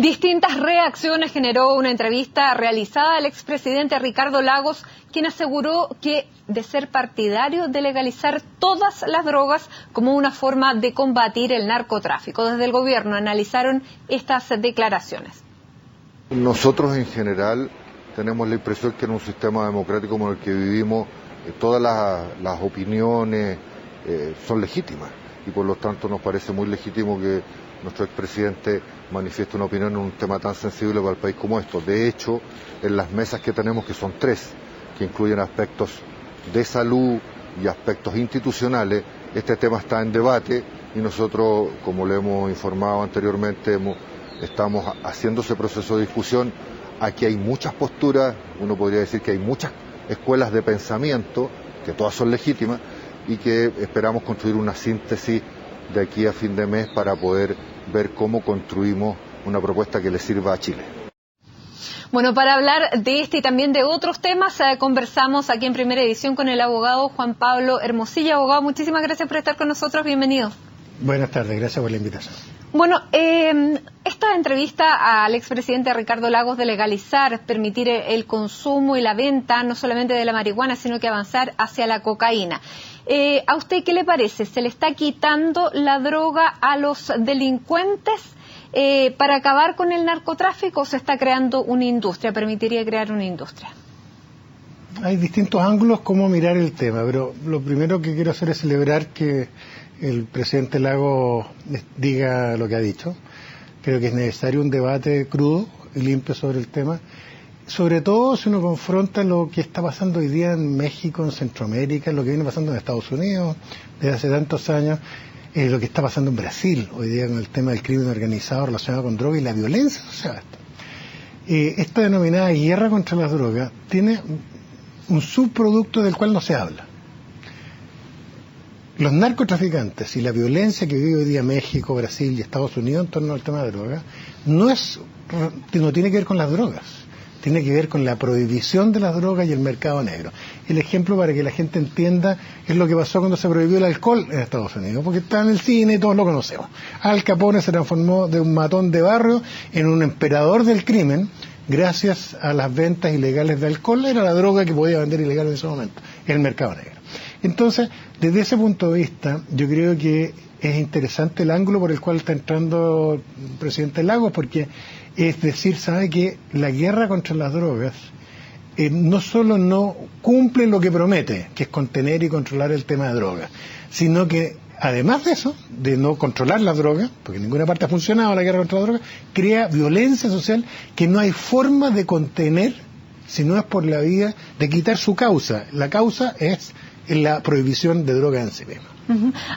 Distintas reacciones generó una entrevista realizada al expresidente Ricardo Lagos, quien aseguró que de ser partidario de legalizar todas las drogas como una forma de combatir el narcotráfico. Desde el gobierno analizaron estas declaraciones. Nosotros en general tenemos la impresión que en un sistema democrático como el que vivimos, todas las opiniones son legítimas y por lo tanto nos parece muy legítimo que nuestro expresidente manifieste una opinión en un tema tan sensible para el país como esto. De hecho, en las mesas que tenemos, que son 3, que incluyen aspectos de salud y aspectos institucionales, este tema está en debate y nosotros, como le hemos informado anteriormente, estamos haciendo ese proceso de discusión. Aquí hay muchas posturas, uno podría decir que hay muchas escuelas de pensamiento, que todas son legítimas, y que esperamos construir una síntesis de aquí a fin de mes para poder ver cómo construimos una propuesta que le sirva a Chile. Bueno, para hablar de este y también de otros temas, conversamos aquí en Primera Edición con el abogado Juan Pablo Hermosilla. Abogado, muchísimas gracias por estar con nosotros, bienvenido. Buenas tardes, gracias por la invitación. Bueno, esta entrevista al expresidente Ricardo Lagos de legalizar, permitir el consumo y la venta, no solamente de la marihuana, sino que avanzar hacia la cocaína. ¿A usted qué le parece? ¿Se le está quitando la droga a los delincuentes para acabar con el narcotráfico o se está creando una industria? ¿Permitiría crear una industria? Hay distintos ángulos cómo mirar el tema, pero lo primero que quiero hacer es celebrar que el presidente Lagos diga lo que ha dicho. Creo que es necesario un debate crudo y limpio sobre el tema, sobre todo si uno confronta lo que está pasando hoy día en México, en Centroamérica, lo que viene pasando en Estados Unidos desde hace tantos años, lo que está pasando en Brasil hoy día con el tema del crimen organizado relacionado con droga y la violencia asociada a esto. Esta denominada guerra contra las drogas tiene un subproducto del cual no se habla. Los narcotraficantes y la violencia que vive hoy día México, Brasil y Estados Unidos en torno al tema de drogas no tiene que ver con las drogas, tiene que ver con la prohibición de las drogas y el mercado negro. El ejemplo para que la gente entienda es lo que pasó cuando se prohibió el alcohol en Estados Unidos, porque está en el cine y todos lo conocemos. Al Capone se transformó de un matón de barrio en un emperador del crimen gracias a las ventas ilegales de alcohol. Era la droga que podía vender ilegal en ese momento, el mercado negro. Entonces, desde ese punto de vista, yo creo que es interesante el ángulo por el cual está entrando el presidente Lagos, porque es decir, sabe que la guerra contra las drogas no solo no cumple lo que promete, que es contener y controlar el tema de drogas, sino que además de eso, de no controlar las drogas, porque en ninguna parte ha funcionado la guerra contra las drogas, crea violencia social que no hay forma de contener si no es por la vía de quitar su causa. La causa es la prohibición de drogas en sí misma.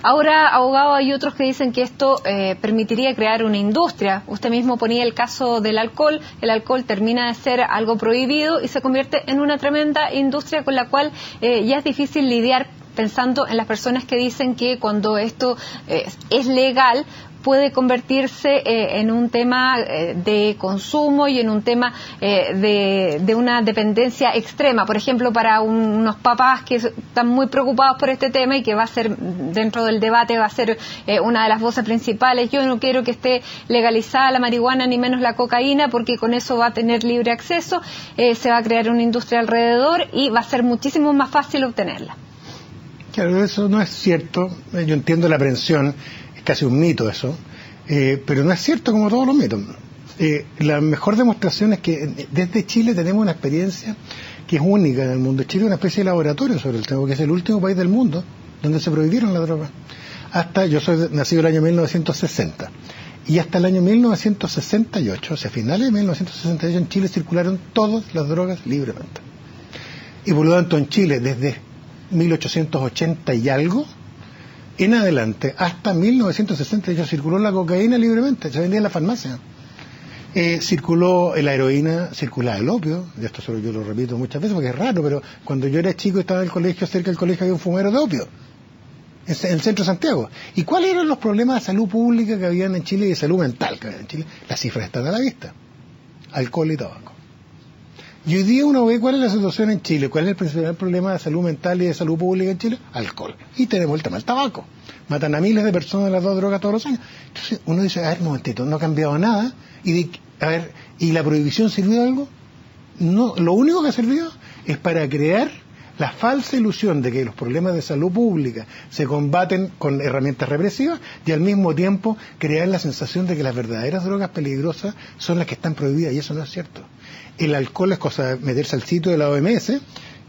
Ahora, abogado, hay otros que dicen que esto permitiría crear una industria. Usted mismo ponía el caso del alcohol. El alcohol termina de ser algo prohibido y se convierte en una tremenda industria con la cual ya es difícil lidiar, pensando en las personas que dicen que cuando esto es legal puede convertirse en un tema de consumo y en un tema de una dependencia extrema. Por ejemplo, para unos papás que están muy preocupados por este tema y que va a ser, dentro del debate, va a ser una de las voces principales. Yo no quiero que esté legalizada la marihuana ni menos la cocaína porque con eso va a tener libre acceso, se va a crear una industria alrededor y va a ser muchísimo más fácil obtenerla. Claro, eso no es cierto. Yo entiendo la aprensión. Casi un mito eso, pero no es cierto como todos los mitos. La mejor demostración es que desde Chile tenemos una experiencia que es única en el mundo. Chile es una especie de laboratorio sobre el tema, porque es el último país del mundo donde se prohibieron las drogas. Yo soy nacido el año 1960, y hasta el año 1968, o sea, finales de 1968, en Chile circularon todas las drogas libremente. Y por lo tanto en Chile, desde 1880 y algo, en adelante, hasta 1968, circuló la cocaína libremente, se vendía en la farmacia. Circuló la heroína, circulaba el opio, y esto solo yo lo repito muchas veces porque es raro, pero cuando yo era chico estaba en el colegio, cerca del colegio había un fumero de opio, en el centro de Santiago. ¿Y cuáles eran los problemas de salud pública que habían en Chile y de salud mental que había en Chile? Las cifras están a la vista: alcohol y tabaco. Y hoy día uno ve cuál es la situación en Chile, cuál es el principal problema de salud mental y de salud pública en Chile: alcohol. Y tenemos el tema del tabaco. Matan a miles de personas de las dos drogas todos los años. Entonces uno dice, a ver, un momentito, no ha cambiado nada. Y A ver, ¿y la prohibición sirvió de algo? No, lo único que ha servido es para crear la falsa ilusión de que los problemas de salud pública se combaten con herramientas represivas y al mismo tiempo crear la sensación de que las verdaderas drogas peligrosas son las que están prohibidas, y eso no es cierto. El alcohol es cosa de meterse al sitio de la OMS,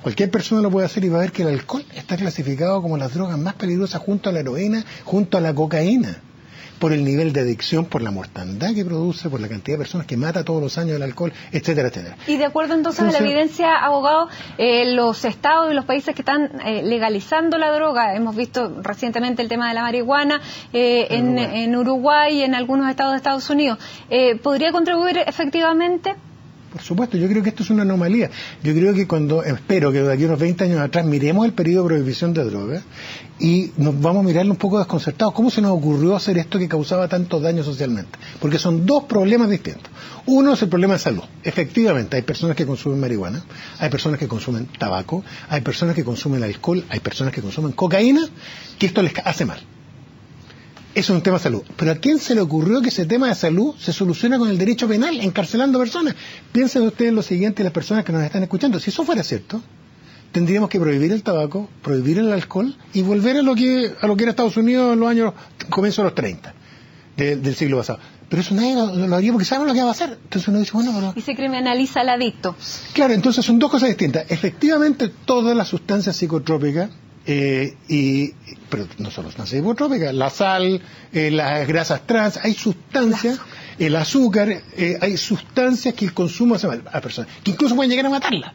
cualquier persona lo puede hacer y va a ver que el alcohol está clasificado como las drogas más peligrosas junto a la heroína, junto a la cocaína, por el nivel de adicción, por la mortandad que produce, por la cantidad de personas que mata todos los años el alcohol, etcétera, etcétera. Y de acuerdo entonces a la evidencia, abogado, los estados y los países que están legalizando la droga, hemos visto recientemente el tema de la marihuana en Uruguay y en algunos estados de Estados Unidos, ¿podría contribuir efectivamente? Por supuesto, yo creo que esto es una anomalía. Yo creo que espero que de aquí a unos 20 años atrás miremos el periodo de prohibición de drogas y nos vamos a mirarlo un poco desconcertados. ¿Cómo se nos ocurrió hacer esto que causaba tanto daño socialmente? Porque son dos problemas distintos. Uno es el problema de salud. Efectivamente, hay personas que consumen marihuana, hay personas que consumen tabaco, hay personas que consumen alcohol, hay personas que consumen cocaína, que esto les hace mal. Eso es un tema de salud. Pero ¿a quién se le ocurrió que ese tema de salud se soluciona con el derecho penal, encarcelando personas? Piensen ustedes lo siguiente, las personas que nos están escuchando. Si eso fuera cierto, tendríamos que prohibir el tabaco, prohibir el alcohol y volver a lo que era Estados Unidos en los años, comienzo de los 30 del siglo pasado. Pero eso nadie lo haría porque saben lo que va a hacer. Entonces uno dice, bueno, pero... Y se criminaliza al adicto. Claro, entonces son dos cosas distintas. Efectivamente, todas las sustancias psicotrópicas, pero no solo sustancias psicotrópicas, la sal, las grasas trans, hay sustancias, el azúcar, hay sustancias que el consumo hace mal a personas, que incluso pueden llegar a matarla,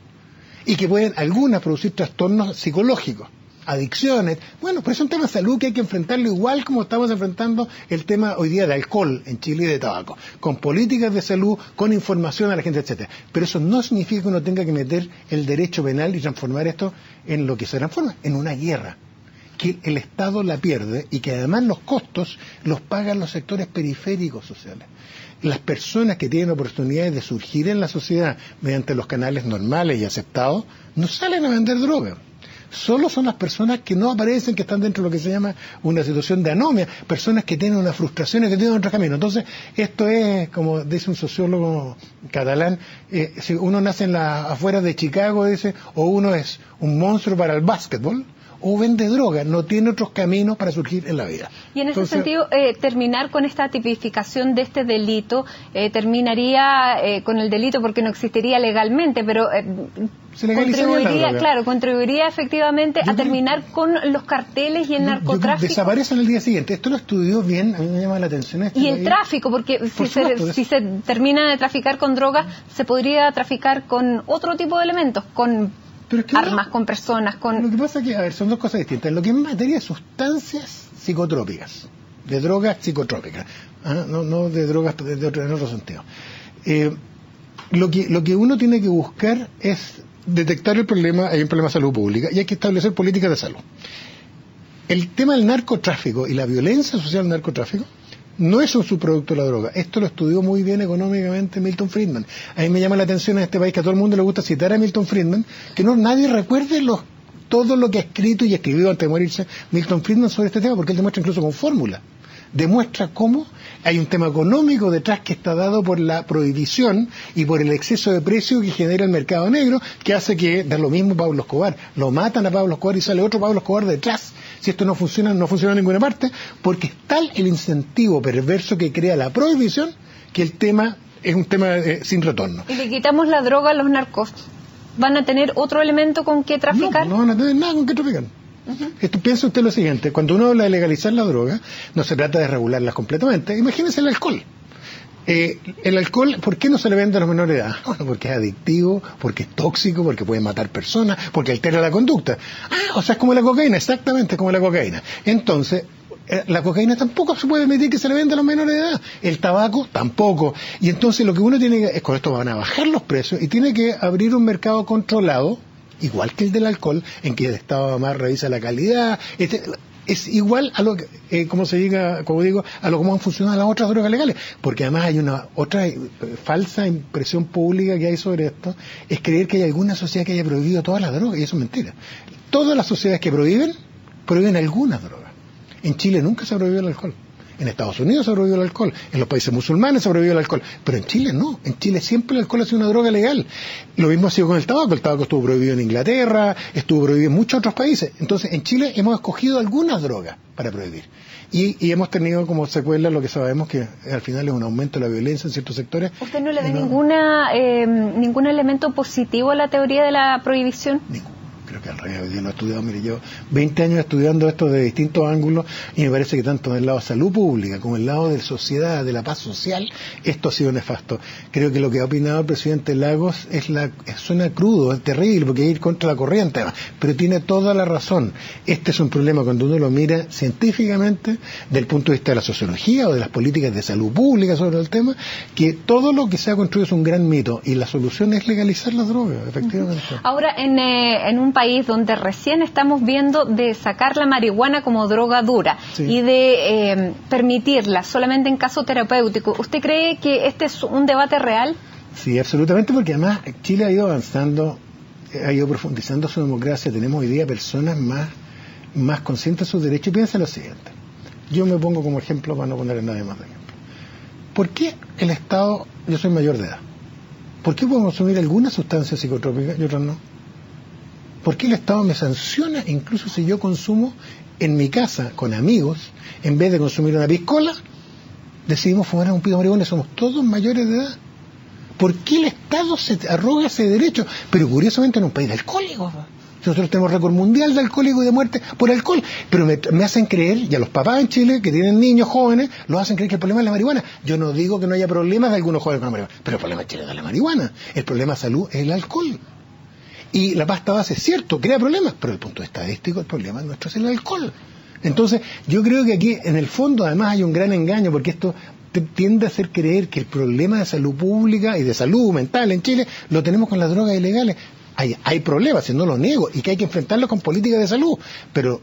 y que pueden algunas producir trastornos psicológicos, adicciones. Bueno, pues es un tema de salud que hay que enfrentarlo igual como estamos enfrentando el tema hoy día de alcohol en Chile y de tabaco, con políticas de salud, con información a la gente, etcétera. Pero eso no significa que uno tenga que meter el derecho penal y transformar esto en lo que se transforma, en una guerra, que el Estado la pierde y que además los costos los pagan los sectores periféricos sociales. Las personas que tienen oportunidades de surgir en la sociedad mediante los canales normales y aceptados no salen a vender droga. Solo son las personas que no aparecen, que están dentro de lo que se llama una situación de anomia, personas que tienen unas frustraciones, que tienen otro camino. Entonces, esto es, como dice un sociólogo catalán, si uno nace en las afueras de Chicago, dice, o uno es un monstruo para el básquetbol, o vende droga, no tiene otros caminos para surgir en la vida. Y en ese sentido, terminar con esta tipificación de este delito, terminaría con el delito porque no existiría legalmente, pero contribuiría efectivamente a terminar con los carteles y el narcotráfico. Desaparecen el día siguiente. Esto lo estudió bien, a mí me llama la atención esto. Y el tráfico, porque si se termina de traficar con drogas, se podría traficar con otro tipo de elementos, con armas, con personas, con... Lo que pasa es que, a ver, son dos cosas distintas. Lo que es materia de sustancias psicotrópicas, de drogas psicotrópicas, no de drogas en otro sentido. Lo que uno tiene que buscar es detectar el problema, hay un problema de salud pública, y hay que establecer políticas de salud. El tema del narcotráfico y la violencia social del narcotráfico no es un subproducto de la droga. Esto lo estudió muy bien económicamente Milton Friedman. A mí me llama la atención en este país que a todo el mundo le gusta citar a Milton Friedman, que nadie recuerde todo lo que ha escrito y escribió antes de morirse Milton Friedman sobre este tema, porque él demuestra incluso con fórmula. Demuestra cómo hay un tema económico detrás que está dado por la prohibición y por el exceso de precio que genera el mercado negro, que hace que da lo mismo Pablo Escobar. Lo matan a Pablo Escobar y sale otro Pablo Escobar detrás. Si esto no funciona en ninguna parte, porque es tal el incentivo perverso que crea la prohibición que el tema es un tema sin retorno. Y le quitamos la droga a los narcos, ¿van a tener otro elemento con que traficar? No van a tener nada con que traficar. Piensa usted lo siguiente, cuando uno habla de legalizar la droga, no se trata de regularlas completamente. Imagínese el alcohol. El alcohol, ¿por qué no se le vende a los menores de edad? Bueno, porque es adictivo, porque es tóxico, porque puede matar personas, porque altera la conducta. O sea, es como la cocaína, exactamente como la cocaína. Entonces, la cocaína tampoco se puede permitir que se le venda a los menores de edad. El tabaco tampoco. Y entonces lo que uno tiene que, con esto van a bajar los precios y tiene que abrir un mercado controlado, igual que el del alcohol, en que el Estado más revisa la calidad. Es igual a lo que, como digo, a lo cómo han funcionado las otras drogas legales, porque además hay una otra falsa impresión pública que hay sobre esto, es creer que hay alguna sociedad que haya prohibido todas las drogas, y eso es mentira. Todas las sociedades que prohíben algunas drogas. En Chile nunca se prohibió el alcohol. En Estados Unidos se ha prohibido el alcohol, en los países musulmanes se ha prohibido el alcohol, pero en Chile no. En Chile siempre el alcohol ha sido una droga legal. Lo mismo ha sido con el tabaco estuvo prohibido en Inglaterra, estuvo prohibido en muchos otros países. Entonces, en Chile hemos escogido algunas drogas para prohibir. Y hemos tenido como secuela lo que sabemos que al final es un aumento de la violencia en ciertos sectores. ¿Usted no le ve ningún elemento positivo a la teoría de la prohibición? Ninguno. Creo que al revés, yo lo he estudiado, mire, yo 20 años estudiando esto de distintos ángulos y me parece que tanto del lado de salud pública como del lado de sociedad, de la paz social, esto ha sido nefasto. Creo que lo que ha opinado el presidente Lagos suena crudo, es terrible, porque hay que ir contra la corriente, pero tiene toda la razón. Este es un problema cuando uno lo mira científicamente, del punto de vista de la sociología o de las políticas de salud pública sobre el tema, que todo lo que se ha construido es un gran mito y la solución es legalizar las drogas, efectivamente. Ahora, en un país donde recién estamos viendo de sacar la marihuana como droga dura y de permitirla solamente en caso terapéutico, ¿usted cree que este es un debate real? Sí, absolutamente, porque además Chile ha ido avanzando, ha ido profundizando su democracia, tenemos hoy día personas más conscientes de sus derechos. Y piensa lo siguiente, yo me pongo como ejemplo para no poner a nadie más de ejemplo. ¿Por qué el Estado, yo soy mayor de edad, ¿por qué puedo consumir algunas sustancias psicotrópicas y otras no? ¿Por qué el Estado me sanciona incluso si yo consumo en mi casa con amigos, en vez de consumir una piscola, decidimos fumar un pito de marihuana y somos todos mayores de edad? ¿Por qué el Estado se arroga ese derecho? Pero curiosamente en un país de alcohólicos. Nosotros tenemos récord mundial de alcohólicos y de muerte por alcohol, pero me hacen creer, y a los papás en Chile que tienen niños jóvenes, los hacen creer que el problema es la marihuana. Yo no digo que no haya problemas de algunos jóvenes con la marihuana, pero el problema en Chile no es la marihuana, el problema de salud es el alcohol. Y la pasta base es cierto, crea problemas, pero desde el punto de vista estadístico el problema nuestro es el alcohol. Entonces, yo creo que aquí, en el fondo, además hay un gran engaño, porque esto tiende a hacer creer que el problema de salud pública y de salud mental en Chile lo tenemos con las drogas ilegales. Hay problemas, y no lo niego, y que hay que enfrentarlos con políticas de salud, pero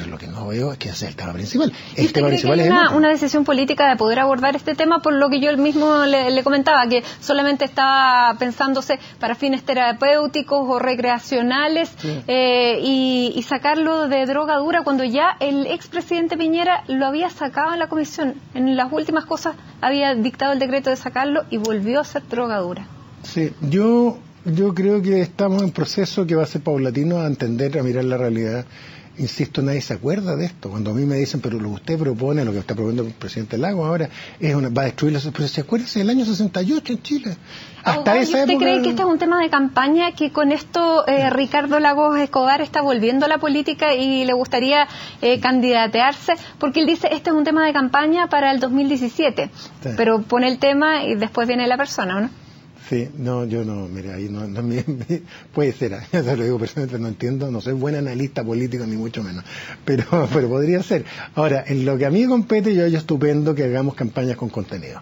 lo que no veo es que ese es el tema principal. El tema principal es una decisión política de poder abordar este tema, por lo que yo mismo le comentaba, que solamente estaba pensándose para fines terapéuticos o recreacionales, y sacarlo de droga dura cuando ya el expresidente Piñera lo había sacado en la comisión. En las últimas cosas había dictado el decreto de sacarlo y volvió a ser droga dura. Sí, yo creo que estamos en un proceso que va a ser paulatino a entender, a mirar la realidad. Insisto, nadie se acuerda de esto. Cuando a mí me dicen, pero lo que usted propone, lo que está proponiendo el presidente Lagos ahora, va a destruir los procesos. Acuérdense del año 68 en Chile. Hasta esa ¿Usted época... cree que este es un tema de campaña, que con esto Ricardo Lagos Escobar está volviendo a la política y le gustaría candidatearse? Porque él dice, este es un tema de campaña para el 2017, pero pone el tema y después viene la persona, ¿no? Sí, no, yo no, mira, ahí no puede ser, ya te lo digo personalmente, no entiendo, no soy buen analista político ni mucho menos, pero podría ser. Ahora, en lo que a mí compete, yo estupendo que hagamos campañas con contenido.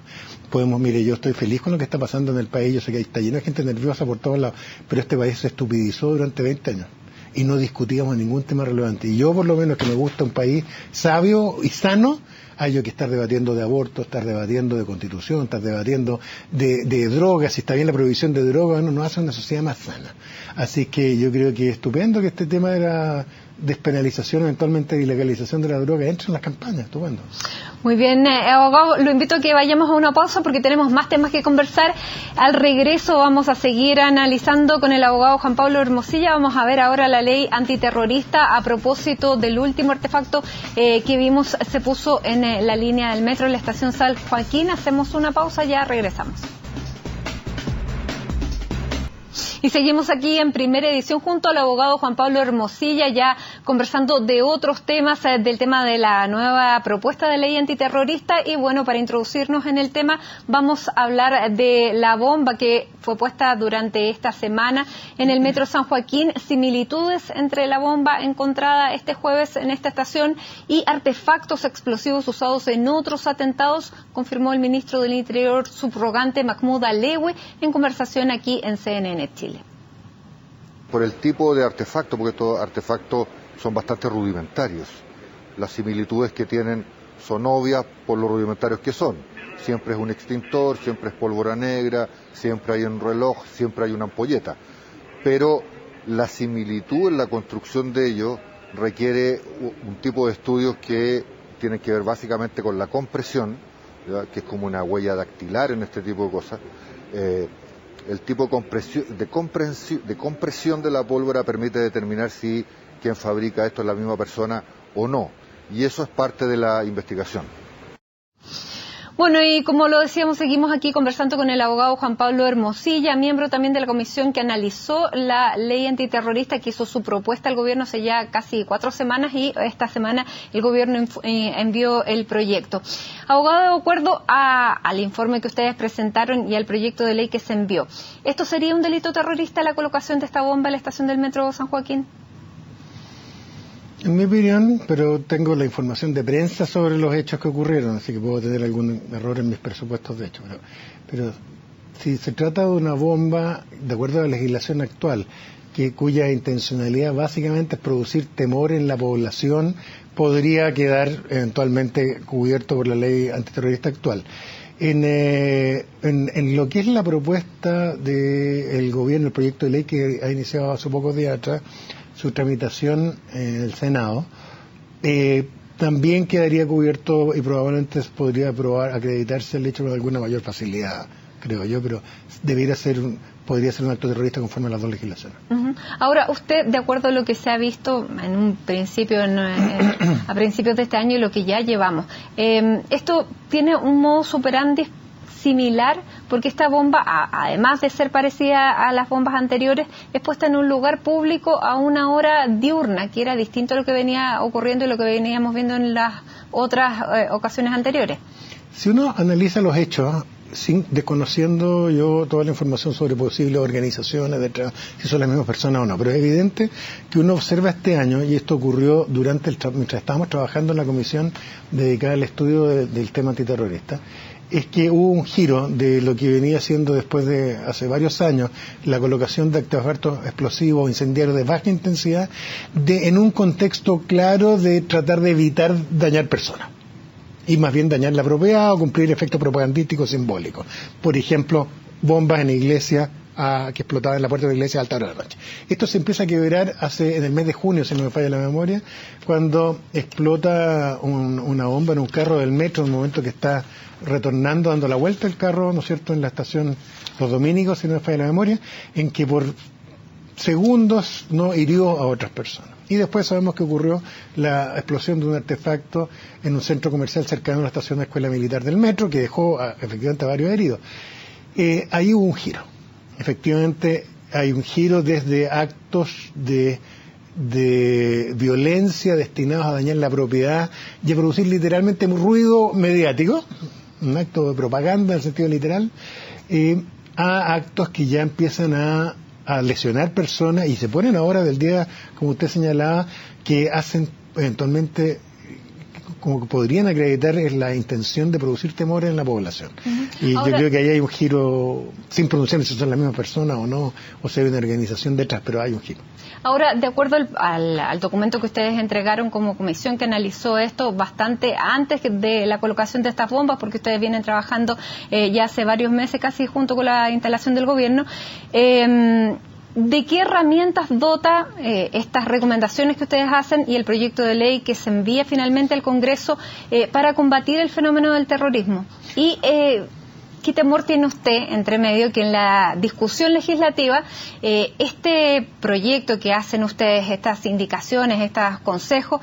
Mire, yo estoy feliz con lo que está pasando en el país, yo sé que está lleno de gente nerviosa por todos lados, pero este país se estupidizó durante 20 años y no discutíamos ningún tema relevante. Y yo, por lo menos, que me gusta un país sabio y sano, hay que estar debatiendo de aborto, estar debatiendo de constitución, estar debatiendo de drogas, si está bien la prohibición de drogas, nos hace una sociedad más sana. Así que yo creo que es estupendo que este tema de la despenalización, eventualmente de ilegalización de la droga, entre en las campañas, estupendo. Muy bien, abogado, lo invito a que vayamos a una pausa porque tenemos más temas que conversar. Al regreso vamos a seguir analizando con el abogado Juan Pablo Hermosilla. Vamos a ver ahora la ley antiterrorista a propósito del último artefacto que vimos se puso en la línea del metro en la estación San Joaquín. Hacemos una pausa, ya regresamos. Y seguimos aquí en Primera Edición junto al abogado Juan Pablo Hermosilla, ya conversando de otros temas, del tema de la nueva propuesta de ley antiterrorista. Y bueno, para introducirnos en el tema, vamos a hablar de la bomba que fue puesta durante esta semana en el Metro San Joaquín, similitudes entre la bomba encontrada este jueves en esta estación y artefactos explosivos usados en otros atentados, confirmó el ministro del Interior subrogante Mahmoud Alewi en conversación aquí en CNN Chile. Por el tipo de artefacto, porque estos artefactos son bastante rudimentarios. Las similitudes que tienen son obvias por lo rudimentarios que son. Siempre es un extintor, siempre es pólvora negra, siempre hay un reloj, siempre hay una ampolleta. Pero la similitud en la construcción de ellos requiere un tipo de estudios que tienen que ver básicamente con la compresión, ¿ya?, que es como una huella dactilar en este tipo de cosas. El tipo de compresión de la pólvora permite determinar si quien fabrica esto es la misma persona o no, y eso es parte de la investigación. Bueno, y como lo decíamos, seguimos aquí conversando con el abogado Juan Pablo Hermosilla, miembro también de la comisión que analizó la ley antiterrorista, que hizo su propuesta al gobierno hace ya casi 4 semanas, y esta semana el gobierno envió el proyecto. Abogado, de acuerdo al informe que ustedes presentaron y al proyecto de ley que se envió, ¿esto sería un delito terrorista, la colocación de esta bomba en la estación del Metro San Joaquín? En mi opinión, pero tengo la información de prensa sobre los hechos que ocurrieron, así que puedo tener algún error en mis presupuestos de hecho. Pero si se trata de una bomba, de acuerdo a la legislación actual, cuya intencionalidad básicamente es producir temor en la población, podría quedar eventualmente cubierto por la ley antiterrorista actual. En lo que es la propuesta del gobierno, el proyecto de ley que ha iniciado hace pocos días atrás, su tramitación en el Senado, también quedaría cubierto y probablemente podría acreditarse el hecho con alguna mayor facilidad, creo yo, pero podría ser un acto terrorista conforme a las dos legislaciones. Uh-huh. Ahora, usted, de acuerdo a lo que se ha visto en un principio, a principios de este año y lo que ya llevamos, ¿esto tiene un modus operandi similar? Porque esta bomba, además de ser parecida a las bombas anteriores, es puesta en un lugar público a una hora diurna, que era distinto a lo que venía ocurriendo y lo que veníamos viendo en las otras ocasiones anteriores. Si uno analiza los hechos, desconociendo yo toda la información sobre posibles organizaciones detrás, si son las mismas personas o no, pero es evidente que uno observa este año, y esto ocurrió mientras estábamos trabajando en la comisión dedicada al estudio del tema antiterrorista, es que hubo un giro de lo que venía siendo después de hace varios años la colocación de artefactos explosivos, incendiarios de baja intensidad, en un contexto claro de tratar de evitar dañar personas, y más bien dañar la propiedad o cumplir efectos propagandísticos simbólicos. Por ejemplo, bombas en iglesias que explotaban en la puerta de la iglesia a alta hora de la noche. Esto se empieza a quebrar en el mes de junio, si no me falla la memoria, cuando explota una bomba en un carro del metro, en un momento que está retornando, dando la vuelta el carro, ¿no es cierto?, en la estación Los Dominicos, si no me falla la memoria, en que por segundos no hirió a otras personas. Y después sabemos que ocurrió la explosión de un artefacto en un centro comercial cercano a la estación de Escuela Militar del Metro, que dejó efectivamente a varios heridos. Ahí hubo un giro. Efectivamente, hay un giro desde actos de violencia destinados a dañar la propiedad y a producir literalmente un ruido mediático, un acto de propaganda en el sentido literal, a actos que ya empiezan a lesionar personas y se ponen ahora del día, como usted señalaba, que hacen eventualmente, como que podrían acreditar, es la intención de producir temor en la población. Uh-huh. Y ahora, yo creo que ahí hay un giro, sin pronunciar si son la misma persona o no, o si hay una organización detrás, pero hay un giro. Ahora, de acuerdo al documento que ustedes entregaron como comisión que analizó esto bastante antes de la colocación de estas bombas, porque ustedes vienen trabajando ya hace varios meses casi junto con la instalación del gobierno, ¿de qué herramientas dota estas recomendaciones que ustedes hacen y el proyecto de ley que se envía finalmente al Congreso para combatir el fenómeno del terrorismo? Y ¿qué temor tiene usted, entre medio, que en la discusión legislativa este proyecto que hacen ustedes, estas indicaciones, estos consejos,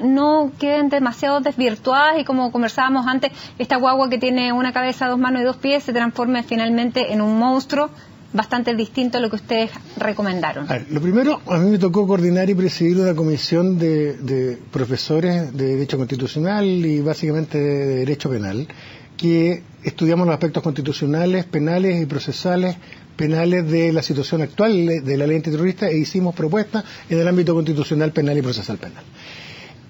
no queden demasiado desvirtuadas y, como conversábamos antes, esta guagua que tiene una cabeza, 2 manos y 2 pies se transforme finalmente en un monstruo bastante distinto a lo que ustedes recomendaron? A ver, lo primero, a mí me tocó coordinar y presidir una comisión de profesores de Derecho Constitucional y básicamente de Derecho Penal, que estudiamos los aspectos constitucionales, penales y procesales penales de la situación actual de la ley antiterrorista e hicimos propuestas en el ámbito constitucional, penal y procesal penal.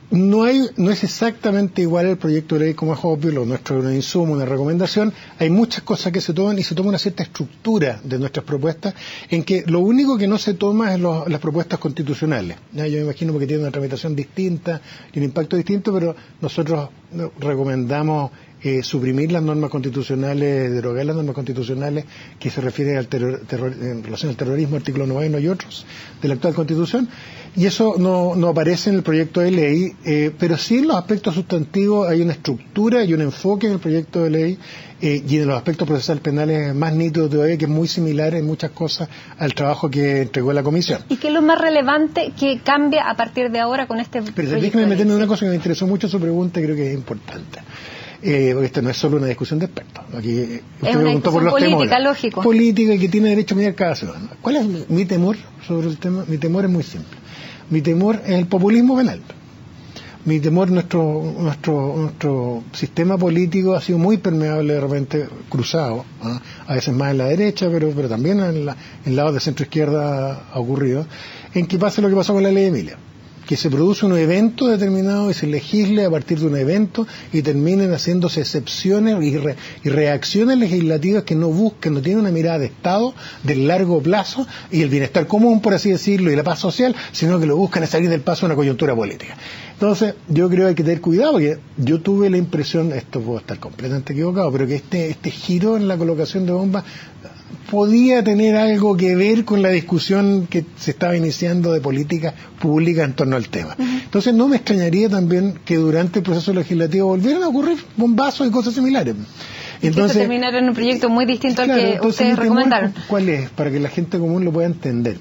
No es exactamente igual el proyecto de ley, como es obvio, lo nuestro es un insumo, una recomendación. Hay muchas cosas que se toman y se toma una cierta estructura de nuestras propuestas, en que lo único que no se toma es las propuestas constitucionales. ¿Ya? Yo me imagino porque tiene una tramitación distinta y un impacto distinto, pero nosotros recomendamos suprimir las normas constitucionales, derogar las normas constitucionales que se refieren al en relación al terrorismo, artículo 9 y otros de la actual Constitución, y eso no aparece en el proyecto de ley, pero sí en los aspectos sustantivos hay una estructura y un enfoque en el proyecto de ley, y en los aspectos procesales penales más nítidos todavía, que es muy similar en muchas cosas al trabajo que entregó la Comisión. ¿Y qué es lo más relevante que cambia a partir de ahora con este proyecto? Pero déjeme meterme en una cosa que me interesó mucho su pregunta y creo que es importante. Porque esto no es solo una discusión de expertos. Aquí usted es una discusión política, lógico. Política, y que tiene derecho a mirar cada ciudadano. ¿Cuál es mi temor sobre el tema? Mi temor es muy simple. Mi temor es el populismo penal. Mi temor, nuestro sistema político ha sido muy permeable, de repente cruzado, a veces más en la derecha, pero también en lados de centro izquierda ha ocurrido, en que pase lo que pasó con la ley Emilia, que se produce un evento determinado y se legisle a partir de un evento y terminen haciéndose excepciones y reacciones legislativas que no busquen, no tienen una mirada de Estado del largo plazo y el bienestar común, por así decirlo, y la paz social, sino que lo buscan es salir del paso de una coyuntura política. Entonces, yo creo que hay que tener cuidado, porque yo tuve la impresión, esto puedo estar completamente equivocado, pero que este giro en la colocación de bombas podía tener algo que ver con la discusión que se estaba iniciando de política pública en torno al tema. Entonces no me extrañaría también que durante el proceso legislativo volvieran a ocurrir bombazos y cosas similares. Entonces terminar en un proyecto muy distinto al que ustedes recomendaron. ¿Cuál es? Para que la gente común lo pueda entender.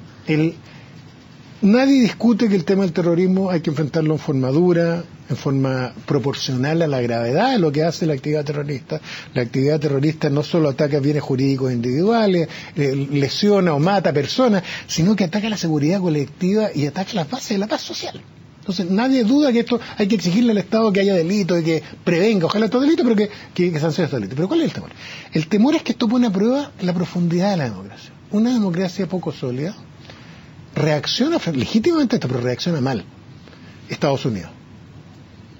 Nadie discute que el tema del terrorismo hay que enfrentarlo en forma dura, en forma proporcional a la gravedad de lo que hace la actividad terrorista. La actividad terrorista no solo ataca bienes jurídicos individuales, lesiona o mata personas, sino que ataca la seguridad colectiva y ataca las bases de la paz social. Entonces nadie duda que esto hay que exigirle al Estado que haya delitos y que prevenga, ojalá estos delitos, pero que sancione estos delitos. Pero ¿cuál es el temor? El temor es que esto pone a prueba la profundidad de la democracia. Una democracia poco sólida reacciona legítimamente esto, pero reacciona mal. Estados Unidos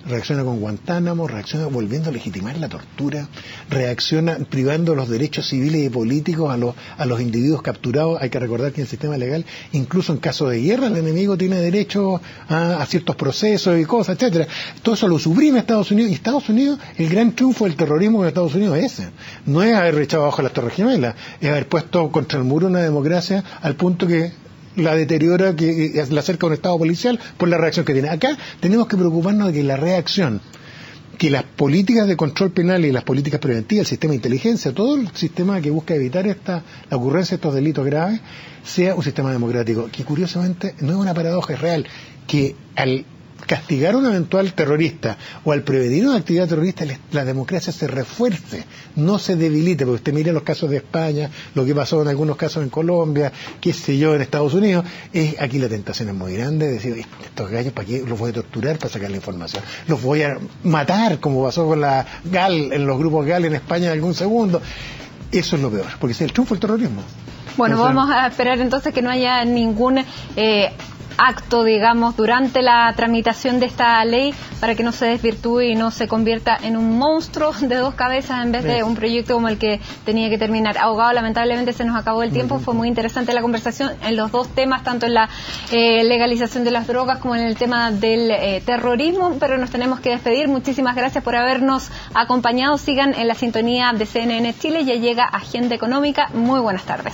reacciona con Guantánamo, reacciona volviendo a legitimar la tortura, reacciona privando los derechos civiles y políticos a los individuos capturados. Hay que recordar que en el sistema legal, incluso en caso de guerra, el enemigo tiene derecho a ciertos procesos y cosas, etcétera. Todo eso lo suprime Estados Unidos, y Estados Unidos, el gran triunfo del terrorismo en Estados Unidos es ese. No es haber echado abajo las Torres Gemelas, es haber puesto contra el muro una democracia al punto que la deteriora, que la acerca a un estado policial por la reacción que tiene. Acá tenemos que preocuparnos de que la reacción, que las políticas de control penal y las políticas preventivas, el sistema de inteligencia, todo el sistema que busca evitar la ocurrencia de estos delitos graves, sea un sistema democrático, que curiosamente no es una paradoja, es real, que al castigar a un eventual terrorista o al prevenir una actividad terrorista, la democracia se refuerce, no se debilite, porque usted mire los casos de España, lo que pasó en algunos casos en Colombia, qué sé yo, en Estados Unidos, aquí la tentación es muy grande, de decir, estos gallos, ¿para qué los voy a torturar para sacar la información? Los voy a matar, como pasó con la GAL, en los grupos GAL en España en algún segundo. Eso es lo peor, porque es el triunfo del terrorismo. Bueno, entonces, vamos a esperar entonces que no haya ningún acto, digamos, durante la tramitación de esta ley para que no se desvirtúe y no se convierta en un monstruo de dos cabezas en vez de un proyecto como el que tenía que terminar. Abogado, lamentablemente se nos acabó el tiempo. Fue muy interesante la conversación en los dos temas, tanto en la legalización de las drogas como en el tema del terrorismo, pero nos tenemos que despedir. Muchísimas gracias por habernos acompañado. Sigan en la sintonía de CNN Chile. Ya llega Agenda Económica. Muy buenas tardes.